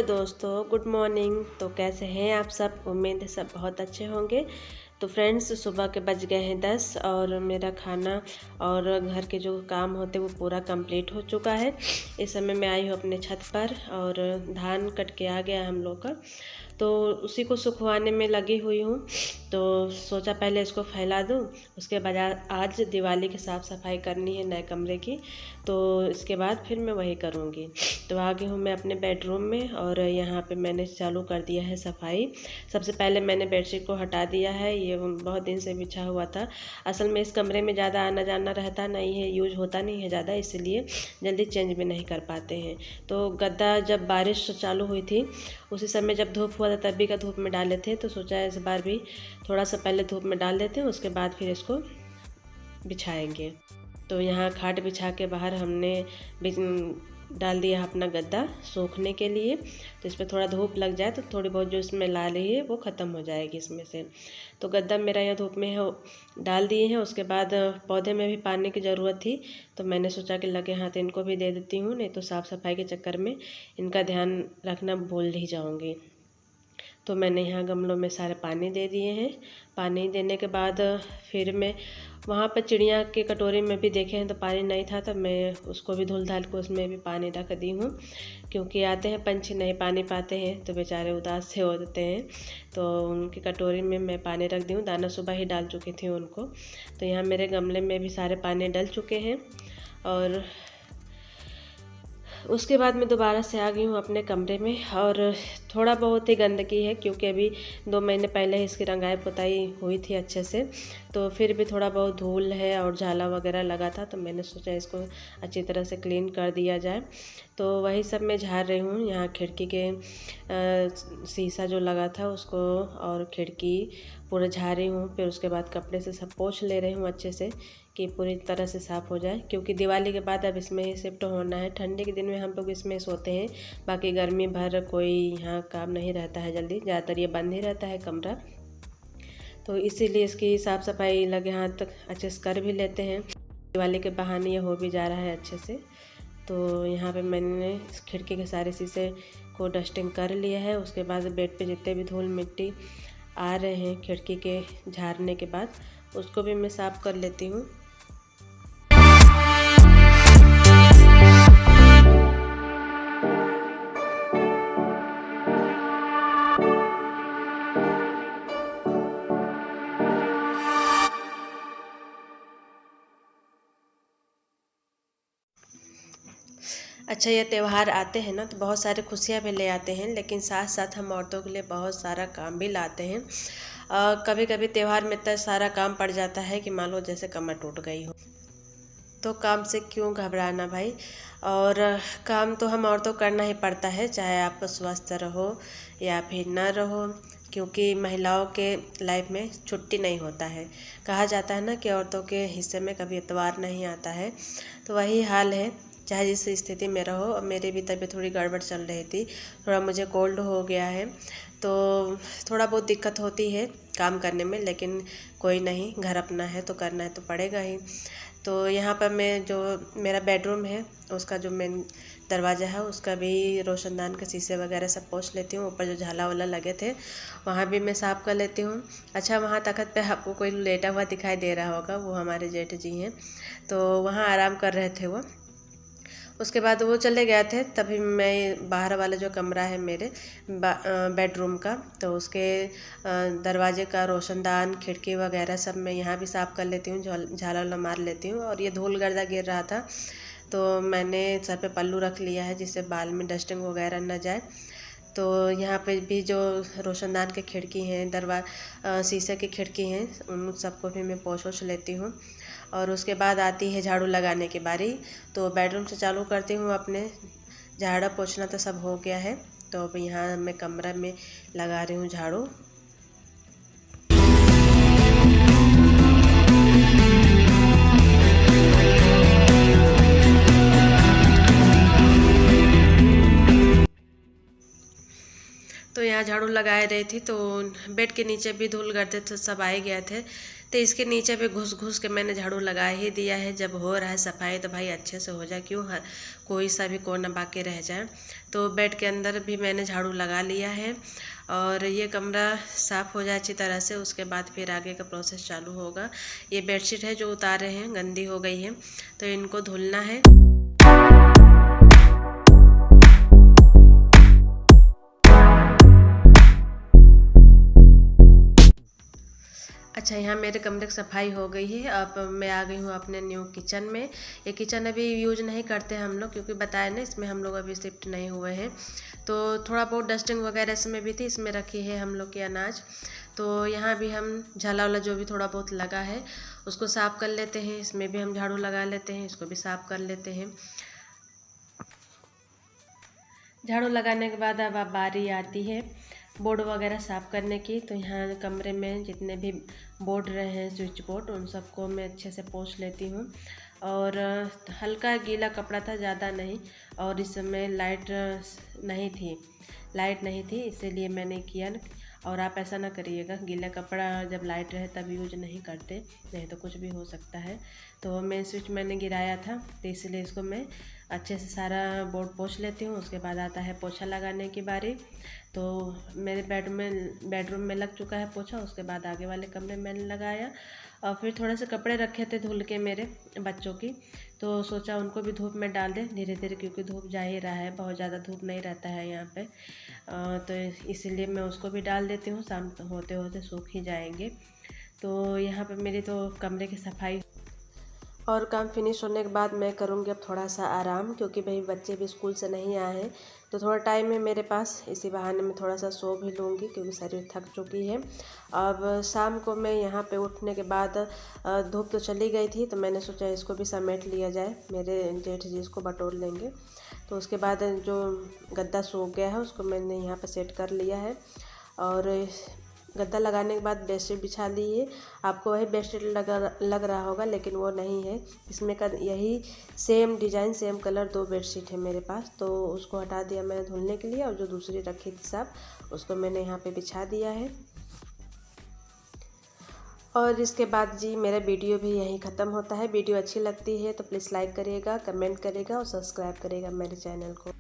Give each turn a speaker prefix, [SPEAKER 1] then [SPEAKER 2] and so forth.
[SPEAKER 1] दोस्तों, good morning. तो कैसे हैं आप सब? उम्मीद है सब बहुत अच्छे होंगे। तो फ्रेंड्स, सुबह के बज गए हैं 10 और मेरा खाना और घर के जो काम होते वो पूरा कंप्लीट हो चुका है। इस समय मैं आई हूँ अपने छत पर और धान कट के आ गया हम लोग का, तो उसी को सुखवाने में लगी हुई हूँ। तो सोचा पहले इसको फैला दूँ, उसके बाद आज दिवाली की साफ़ सफाई करनी है नए कमरे की, तो इसके बाद फिर मैं वही करूँगी। तो आ गई हूँ मैं अपने बेडरूम में और यहाँ पे मैंने चालू कर दिया है सफाई। सबसे पहले मैंने बेडशीट को हटा दिया है, ये बहुत दिन से बिछा हुआ था। असल में इस कमरे में ज़्यादा आना जाना रहता नहीं है, यूज होता नहीं है ज़्यादा, इसलिए जल्दी चेंज भी नहीं कर पाते हैं। तो गद्दा जब बारिश चालू हुई थी उसी समय जब धूप हुआ था तभी का धूप में डाले थे, तो सोचा इस बार भी थोड़ा सा पहले धूप में डाल देते हैं, उसके बाद फिर इसको बिछाएंगे। तो यहाँ खाट बिछा के बाहर हमने डाल दिया अपना गद्दा सूखने के लिए। तो इस पर थोड़ा धूप लग जाए तो थोड़ी बहुत जो इसमें लाल है वो ख़त्म हो जाएगी इसमें से। तो गद्दा मेरा यहाँ धूप में है डाल दिए हैं। उसके बाद पौधे में भी पानी की ज़रूरत थी, तो मैंने सोचा कि लगे हाथ इनको भी दे देती हूँ, नहीं तो साफ़ सफाई के चक्कर में इनका ध्यान रखना भूल ही जाऊँगी। तो मैंने यहाँ गमलों में सारे पानी दे दिए हैं। पानी देने के बाद फिर मैं वहाँ पर चिड़िया के कटोरी में भी देखे हैं तो पानी नहीं था, तो मैं उसको भी धुल धाल को उसमें भी पानी रख दी हूँ, क्योंकि आते हैं पंछी नहीं पानी पाते हैं तो बेचारे उदास से हो जाते हैं। तो उनकी कटोरी में मैं पानी रख दी हूँ, दाना सुबह ही डाल चुकी थी उनको। तो यहाँ मेरे गमले में भी सारे पानी डल चुके हैं। और उसके बाद मैं दोबारा से आ गई हूँ अपने कमरे में और थोड़ा बहुत ही गंदगी है, क्योंकि अभी 2 महीने पहले ही इसकी रंगाई पुताई हुई थी अच्छे से, तो फिर भी थोड़ा बहुत धूल है और झाला वगैरह लगा था, तो मैंने सोचा इसको अच्छी तरह से क्लीन कर दिया जाए। तो वही सब मैं झाड़ रही हूँ। यहाँ खिड़की के शीशा जो लगा था उसको और खिड़की पूरा झाड़ रही हूँ। फिर उसके बाद कपड़े से सब पोंछ ले रही हूँ अच्छे से कि पूरी तरह से साफ़ हो जाए, क्योंकि दिवाली के बाद अब इसमें शिफ्ट होना है। ठंडी के दिन में हम लोग इसमें सोते हैं, बाकी गर्मी भर कोई यहाँ काम नहीं रहता है जल्दी, ज़्यादातर ये बंद ही रहता है कमरा। तो इसीलिए इसकी साफ़ सफाई लगे हाथ तक अच्छे से कर भी लेते हैं। दिवाली के बहाने ये हो भी जा रहा है अच्छे से। तो यहाँ पे मैंने इस खिड़की के सारे शीशे को डस्टिंग कर लिया है। उसके बाद बेड पे जितने भी धूल मिट्टी आ रहे हैं खिड़की के झाड़ने के बाद उसको भी मैं साफ़ कर लेती हूँ। अच्छा, ये त्यौहार आते हैं ना तो बहुत सारे खुशियाँ भी ले आते हैं, लेकिन साथ साथ हम औरतों के लिए बहुत सारा काम भी लाते हैं। कभी कभी त्यौहार में इतना सारा काम पड़ जाता है कि मान लो जैसे कमर टूट गई हो। तो काम से क्यों घबराना भाई, और काम तो हम औरतों करना ही पड़ता है, चाहे आप स्वस्थ रहो या फिर ना रहो, क्योंकि महिलाओं के लाइफ में छुट्टी नहीं होता है। कहा जाता है ना कि औरतों के हिस्से में कभी इतवार नहीं आता है, तो वही हाल है चाहे जिस स्थिति में रहो। और मेरी भी तबीयत थोड़ी गड़बड़ चल रही थी, थोड़ा मुझे कोल्ड हो गया है, तो थोड़ा बहुत दिक्कत होती है काम करने में, लेकिन कोई नहीं, घर अपना है तो करना है तो पड़ेगा ही। तो यहाँ पर मैं जो मेरा बेडरूम है उसका जो मेन दरवाज़ा है उसका भी रोशनदान के शीशे वगैरह सब पोंछ लेती हूँ। ऊपर जो झाला वाला लगे थे वहाँ भी मैं साफ़ कर लेती हूँ। अच्छा, वहाँ तख़्त पे आपको कोई लेटा हुआ दिखाई दे रहा होगा, वो हमारे जेठ जी हैं, तो वहाँ आराम कर रहे थे वो। उसके बाद वो चले गए थे, तभी मैं बाहर वाला जो कमरा है मेरे बेडरूम का, तो उसके दरवाजे का रोशनदान खिड़की वगैरह सब मैं यहाँ भी साफ़ कर लेती हूँ, झाला वाला मार लेती हूँ। और ये धूल गर्दा गिर रहा था तो मैंने सर पे पल्लू रख लिया है जिससे बाल में डस्टिंग वगैरह न जाए। तो यहाँ पे भी जो रोशनदान की खिड़की हैं, शीशे की खिड़की हैं, उन सबको भी मैं पोंछ लेती हूँ। और उसके बाद आती है झाड़ू लगाने की बारी। तो बेडरूम से चालू करती हूँ अपने, झाड़ा पोंछना तो सब हो गया है, तो अब यहाँ मैं कमरा में लगा रही हूँ झाड़ू। तो यहाँ झाड़ू लगा रही थी तो बेड के नीचे भी धूल गर्दे तो सब आए गए थे, तो इसके नीचे भी घुस घुस के मैंने झाड़ू लगा ही दिया है। जब हो रहा है सफाई तो भाई अच्छे से हो जाए, क्यों हर कोई सा भी कोना बाकी रह जाए। तो बेड के अंदर भी मैंने झाड़ू लगा लिया है और ये कमरा साफ़ हो जाए अच्छी तरह से, उसके बाद फिर आगे का प्रोसेस चालू होगा। ये बेडशीट है जो उतारे हैं, गंदी हो गई है तो इनको धुलना है। अच्छा, यहाँ मेरे कमरे की सफाई हो गई है। अब मैं आ गई हूँ अपने न्यू किचन में। ये किचन अभी यूज नहीं करते हम लोग, क्योंकि बताया ना इसमें हम लोग अभी शिफ्ट नहीं हुए हैं, तो थोड़ा बहुत डस्टिंग वगैरह इसमें भी थी। इसमें रखी है हम लोग की अनाज, तो यहाँ भी हम झाला वाला जो भी थोड़ा बहुत लगा है उसको साफ़ कर लेते हैं। इसमें भी हम झाड़ू लगा लेते हैं, इसको भी साफ़ कर लेते हैं। झाड़ू लगाने के बाद अब बारी आती है बोर्ड वगैरह साफ़ करने की। तो यहाँ कमरे में जितने भी बोर्ड रहे हैं, स्विच बोर्ड, उन सबको मैं अच्छे से पोंछ लेती हूँ। और हल्का गीला कपड़ा था, ज़्यादा नहीं, और इस समय लाइट नहीं थी इसीलिए मैंने किया। और आप ऐसा ना करिएगा, गीला कपड़ा जब लाइट रहे तब यूज नहीं करते, नहीं तो कुछ भी हो सकता है। तो मैं स्विच मैंने गिराया था तो इसलिए इसको मैं अच्छे से सारा बोर्ड पोंछ लेती हूँ। उसके बाद आता है पोछा लगाने की बारी। तो मेरे बेडरूम में लग चुका है पोछा, उसके बाद आगे वाले कमरे में मैंने लगाया। और फिर थोड़े से कपड़े रखे थे धुल के मेरे बच्चों की, तो सोचा उनको भी धूप में डाल दें धीरे धीरे, क्योंकि धूप जा ही रहा है, बहुत ज़्यादा धूप नहीं रहता है यहाँ पे। तो इसीलिए मैं उसको भी डाल देती हूँ, शाम होते होते सूख ही जाएंगे। तो यहाँ पे मेरी तो कमरे की सफाई और काम फिनिश होने के बाद मैं करूँगी अब थोड़ा सा आराम, क्योंकि भाई बच्चे भी स्कूल से नहीं आए हैं तो थोड़ा टाइम है मेरे पास। इसी बहाने मैं थोड़ा सा सो भी लूँगी, क्योंकि शरीर थक चुकी है। अब शाम को मैं यहाँ पे उठने के बाद धूप तो चली गई थी, तो मैंने सोचा इसको भी समेट लिया जाए, मेरे जेठ जी इसको बटोर लेंगे। तो उसके बाद जो गद्दा सूख गया है उसको मैंने यहाँ पर सेट कर लिया है। और गद्दा लगाने के बाद बेडशीट बिछा ली है। आपको वही बेडशीट लग रहा होगा, लेकिन वो नहीं है। इसमें का यही same design same colour 2 bedsheet है मेरे पास, तो उसको हटा दिया मैंने धुलने के लिए। और जो दूसरी रखी थी साफ, उसको मैंने यहाँ पे बिछा दिया है। और इसके बाद जी मेरा वीडियो भी यहीं ख़त्म होता है। वीडियो अच्छी लगती है तो प्लीज़ लाइक करिएगा, कमेंट करिएगा और सब्सक्राइब करिएगा मेरे चैनल को।